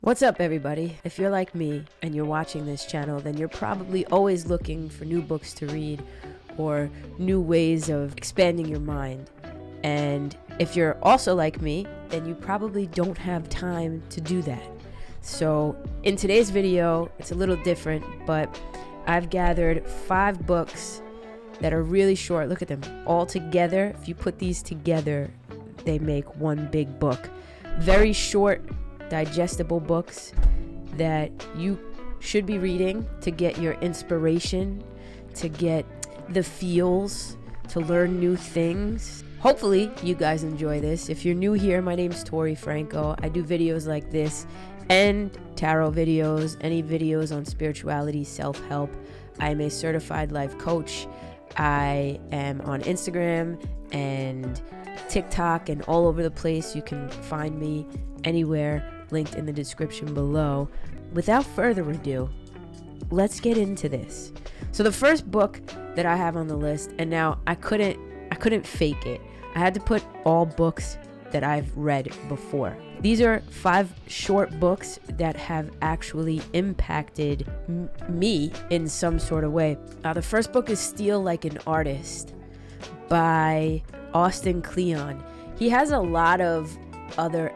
What's up, everybody? If you're like me and you're watching this channel, then you're probably always looking for new books to read or new ways of expanding your mind. And if you're also like me, then you probably don't have time to do that. So in today's video, it's a little different, but I've gathered 5 books that are really short. Look at them all together. If you put these together, they make one big book. Very short, digestible books that you should be reading to get your inspiration, to get the feels, to learn new things. Hopefully you guys enjoy this. If you're new here, my name's Tori Franco. I do videos like this and tarot videos, any videos on spirituality, self-help. I'm a certified life coach. I am on Instagram and TikTok and all over the place. You can find me anywhere, linked in the description below. Without further ado, let's get into this. So the first book that I have on the list, and now I couldn't fake it. I had to put all books that I've read before. These are 5 short books that have actually impacted me in some sort of way. The first book is Steal Like an Artist by Austin Kleon. He has a lot of other,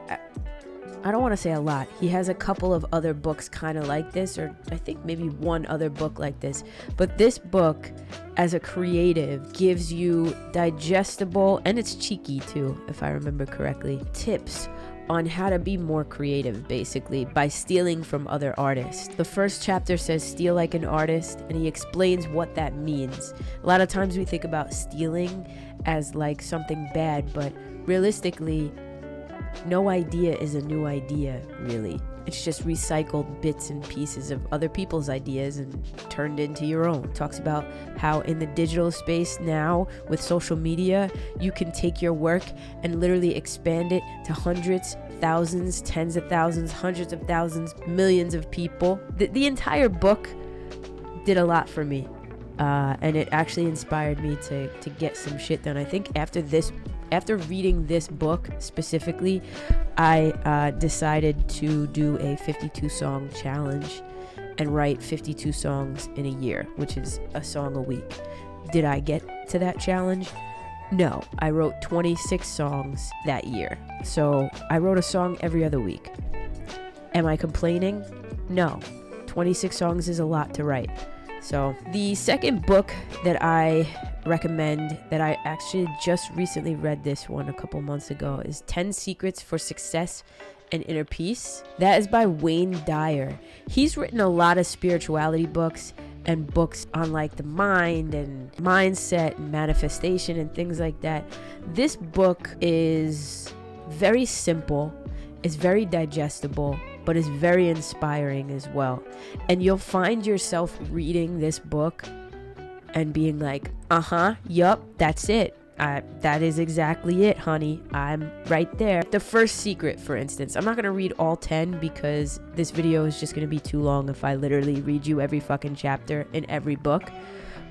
I don't want to say a lot, he has a couple of other books kind of like this, or I think maybe one other book like this. But this book, as a creative, gives you digestible, and it's cheeky too, if I remember correctly, tips on how to be more creative, basically, by stealing from other artists. The first chapter says steal like an artist, and he explains what that means. A lot of times we think about stealing as like something bad, but realistically, no idea is a new idea, really. It's just recycled bits and pieces of other people's ideas and turned into your own. Talks about how in the digital space now with social media, you can take your work and literally expand it to hundreds, thousands, tens of thousands, hundreds of thousands, millions of people. The entire book did a lot for me. And it actually inspired me to get some shit done. I think after reading this book specifically, I decided to do a 52 song challenge and write 52 songs in a year, which is a song a week. Did I get to that challenge? No, I wrote 26 songs that year. So I wrote a song every other week. Am I complaining? No, 26 songs is a lot to write. So the second book that I recommend, that I actually just recently read this one a couple months ago, is 10 Secrets for Success and Inner Peace. That is by Wayne Dyer. He's written a lot of spirituality books and books on like the mind and mindset and manifestation and things like that. This book is very simple, it's very digestible, but it's very inspiring as well. And you'll find yourself reading this book and being like, yup, that's it. That is exactly it, honey. I'm right there. The first secret, for instance, I'm not going to read all 10 because this video is just going to be too long if I literally read you every fucking chapter in every book.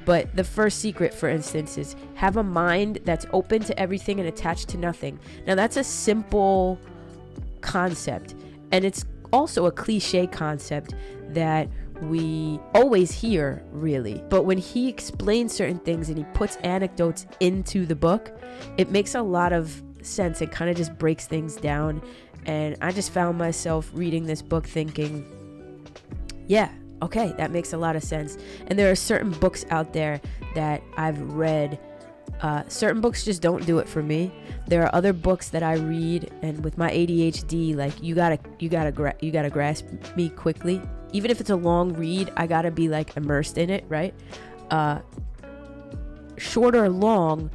But the first secret, for instance, is have a mind that's open to everything and attached to nothing. Now, that's a simple concept, and it's also a cliche concept that we always hear, really. But when he explains certain things and he puts anecdotes into the book, it makes a lot of sense. It kind of just breaks things down. And I just found myself reading this book thinking, yeah, okay, that makes a lot of sense. And there are certain books out there that I've read. Certain books just don't do it for me. There are other books that I read, and with my ADHD, like you gotta grasp me quickly. Even if it's a long read, I gotta be like immersed in it, right? Short or long,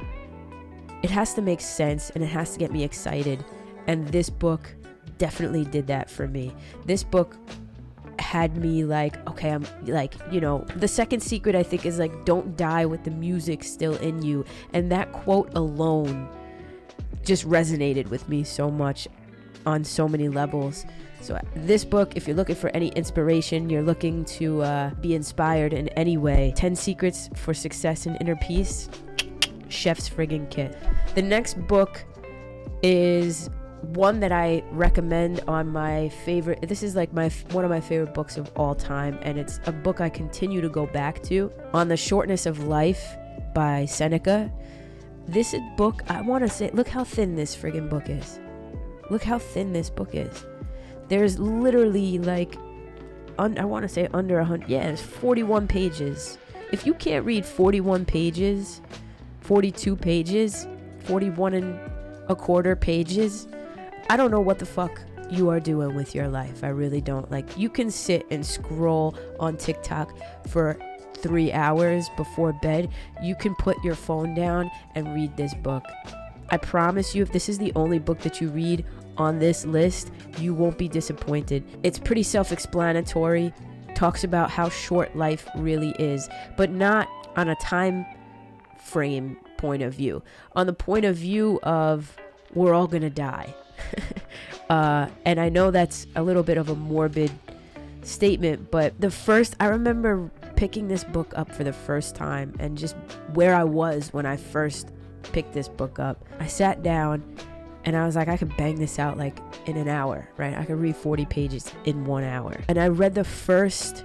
it has to make sense and it has to get me excited. And this book definitely did that for me. This book had me like, okay, I'm like, the second secret I think is like, don't die with the music still in you. And that quote alone just resonated with me so much on so many levels. So this book, if you're looking for any inspiration, you're looking to be inspired in any way, 10 Secrets for Success and Inner Peace, chef's friggin' kiss. The next book is one that I recommend on my favorite, this is like one of my favorite books of all time, and it's a book I continue to go back to, On the Shortness of Life by Seneca. This book, I want to say, look how thin this friggin' book is. Look how thin this book is. There's literally like, I want to say under 100, yeah, it's 41 pages. If you can't read 41 pages, 42 pages, 41 and a quarter pages, I don't know what the fuck you are doing with your life. I really don't. Like, you can sit and scroll on TikTok for 3 hours before bed. You can put your phone down and read this book. I promise you, if this is the only book that you read on this list, you won't be disappointed. It's pretty self-explanatory, talks about how short life really is, but not on a time frame point of view, on the point of view of we're all gonna die. And I know that's a little bit of a morbid statement, but I remember picking this book up for the first time and just where I was when I first picked this book up. I sat down and I was like, I could bang this out like in an hour, right? I could read 40 pages in 1 hour. And I read the first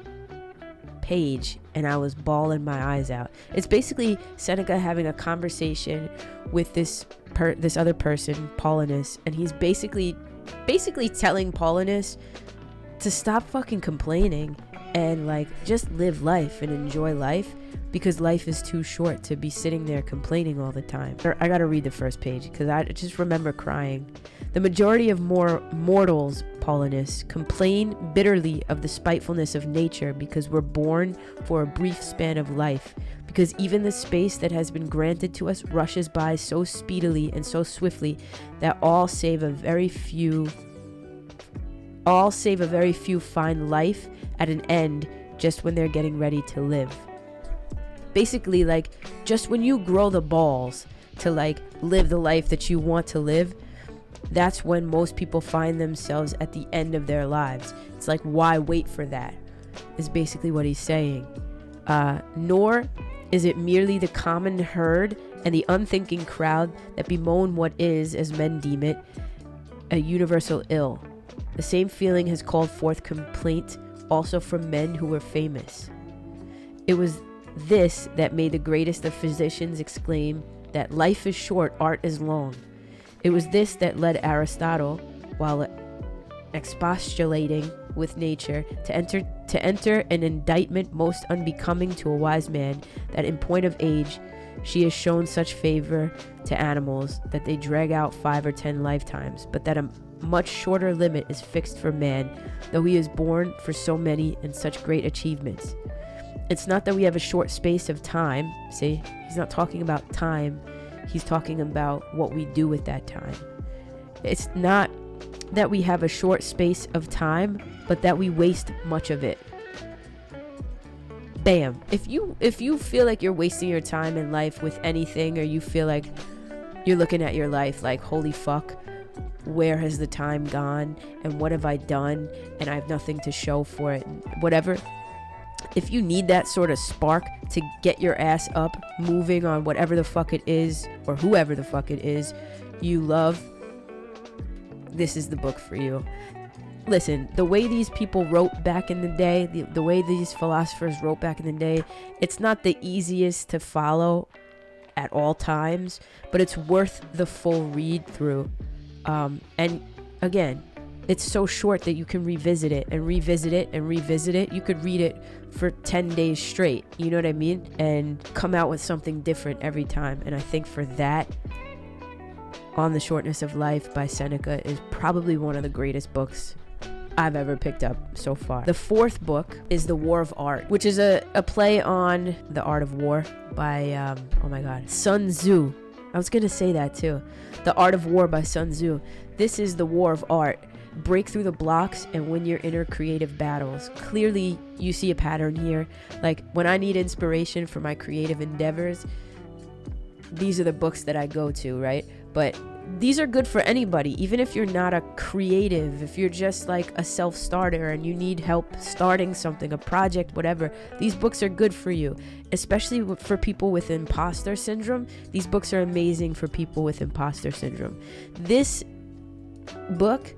page and I was bawling my eyes out. It's basically Seneca having a conversation with this other person, Paulinus, and he's basically telling Paulinus to stop fucking complaining and like just live life and enjoy life, because life is too short to be sitting there complaining all the time. I gotta read the first page because I just remember crying. The majority of mortals, Paulinus, complain bitterly of the spitefulness of nature because we're born for a brief span of life, because even the space that has been granted to us rushes by so speedily and so swiftly that all save a very few find life at an end just when they're getting ready to live. Basically, like, just when you grow the balls to like live the life that you want to live, that's when most people find themselves at the end of their lives. It's like, why wait for that? Is basically what he's saying. Nor is it merely the common herd and the unthinking crowd that bemoan what is, as men deem it, a universal ill. The same feeling has called forth complaint also from men who were famous. It was this that made the greatest of physicians exclaim that life is short, art is long. It was this that led Aristotle, while expostulating with nature, to enter an indictment most unbecoming to a wise man, that in point of age she has shown such favor to animals that they drag out 5 or 10 lifetimes, but that a much shorter limit is fixed for man, though he is born for so many and such great achievements. It's not that we have a short space of time. See, he's not talking about time. He's talking about what we do with that time. It's not that we have a short space of time, but that we waste much of it. Bam. If you feel like you're wasting your time in life with anything, or you feel like you're looking at your life like, holy fuck, where has the time gone? And what have I done? And I have nothing to show for it. Whatever. If you need that sort of spark to get your ass up, moving on whatever the fuck it is, or whoever the fuck it is you love, this is the book for you. Listen, the way these people wrote back in the day, the way these philosophers wrote back in the day, it's not the easiest to follow at all times, but it's worth the full read through. And again, it's so short that you can revisit it and revisit it and revisit it. You could read it for 10 days straight, you know what I mean? And come out with something different every time. And I think for that, On the Shortness of Life by Seneca is probably one of the greatest books I've ever picked up so far. The fourth book is The War of Art, which is a play on The Art of War by, Sun Tzu. I was going to say that too. The Art of War by Sun Tzu. This is the war of art. Break through the blocks and win your inner creative battles. Clearly, you see a pattern here. Like, when I need inspiration for my creative endeavors, these are the books that I go to, right? But these are good for anybody, even if you're not a creative, if you're just like a self-starter and you need help starting something, a project, whatever. These books are good for you, especially for people with imposter syndrome. These books are amazing for people with imposter syndrome. This book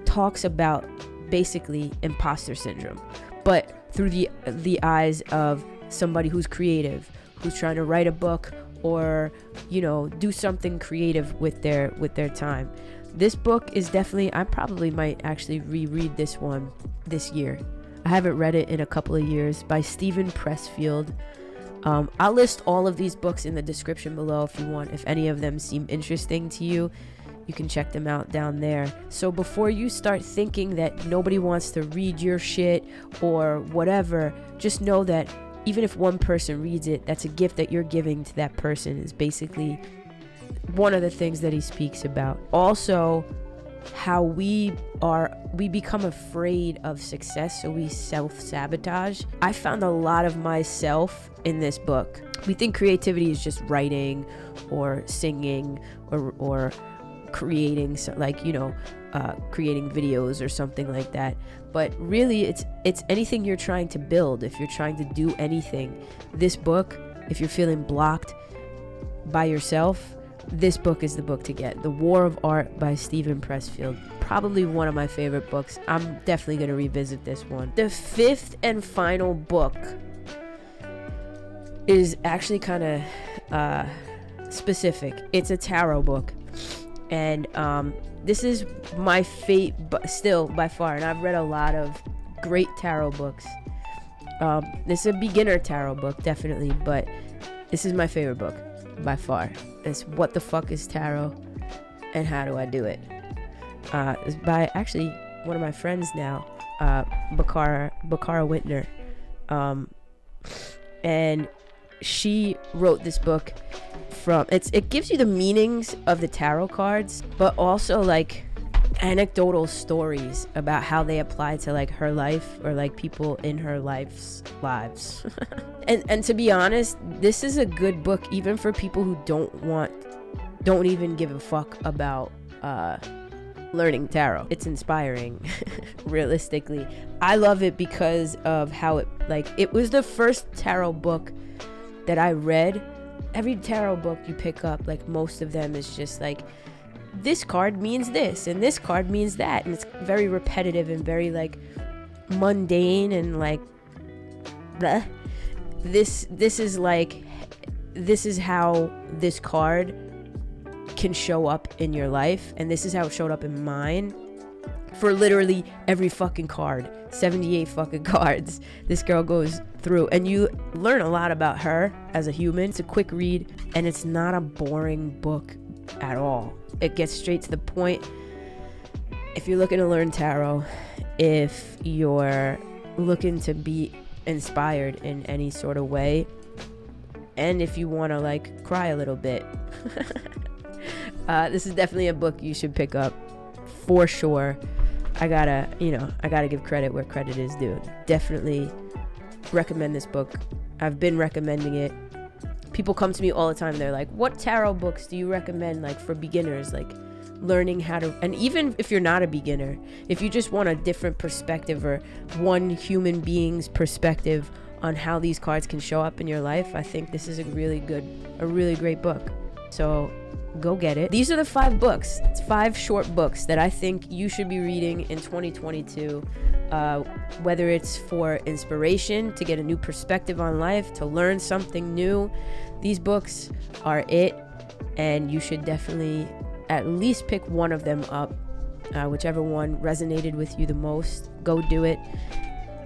talks about basically imposter syndrome, but through the eyes of somebody who's creative, who's trying to write a book or, you know, do something creative with their time. This book is definitely, I probably might actually reread this one this year. I haven't read it in a couple of years, by Steven Pressfield. I'll list all of these books in the description below if you want. If any of them seem interesting to you, you can check them out down there. So before you start thinking that nobody wants to read your shit or whatever, just know that even if one person reads it, that's a gift that you're giving to that person, is basically one of the things that he speaks about. Also, how we become afraid of success, so we self-sabotage. I found a lot of myself in this book. We think creativity is just writing or singing or creating, so like, you know, creating videos or something like that. But really, it's anything you're trying to build. If you're trying to do anything, this book, if you're feeling blocked by yourself, this book is the book to get. The War of Art by Steven Pressfield. Probably one of my favorite books. I'm definitely going to revisit this one. The fifth and final book is actually kind of specific. It's a tarot book. And this is my fate, but still by far. And I've read a lot of great tarot books. This is a beginner tarot book, definitely. But this is my favorite book by far. It's What the Fuck is Tarot and How Do I Do It? It's by actually one of my friends now, Bakara Whitner. And she wrote this book from, it gives you the meanings of the tarot cards, but also like anecdotal stories about how they apply to like her life or like people in her lives. and to be honest, this is a good book even for people who don't even give a fuck about learning tarot. It's inspiring. Realistically, I love it because of how it was the first tarot book that I read. Every tarot book you pick up, like most of them, is just like, this card means this and this card means that, and it's very repetitive and very like mundane and like bleh. This is how this card can show up in your life, and this is how it showed up in mine. For literally every fucking card, 78 fucking cards this girl goes through, and you learn a lot about her as a human. It's a quick read, and it's not a boring book at all. It gets straight to the point. If you're looking to learn tarot, if you're looking to be inspired in any sort of way, and if you want to like cry a little bit, this is definitely a book you should pick up for sure. I gotta give credit where credit is due. Definitely recommend this book. I've been recommending it. People come to me all the time. They're like, what tarot books do you recommend, like for beginners, like learning how to, and even if you're not a beginner, if you just want a different perspective or one human being's perspective on how these cards can show up in your life, I think this is a really great book. So go get it. These are the 5 books. It's 5 short books that I think you should be reading in 2022. Whether it's for inspiration, to get a new perspective on life, to learn something new, these books are it, and you should definitely at least pick one of them up. Whichever one resonated with you the most, go do it.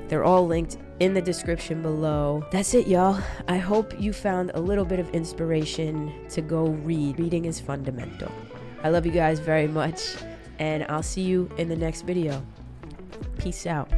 They're all linked in the description below. That's it, y'all. I hope you found a little bit of inspiration to go read. Reading is fundamental. I love you guys very much, and I'll see you in the next video. Peace out.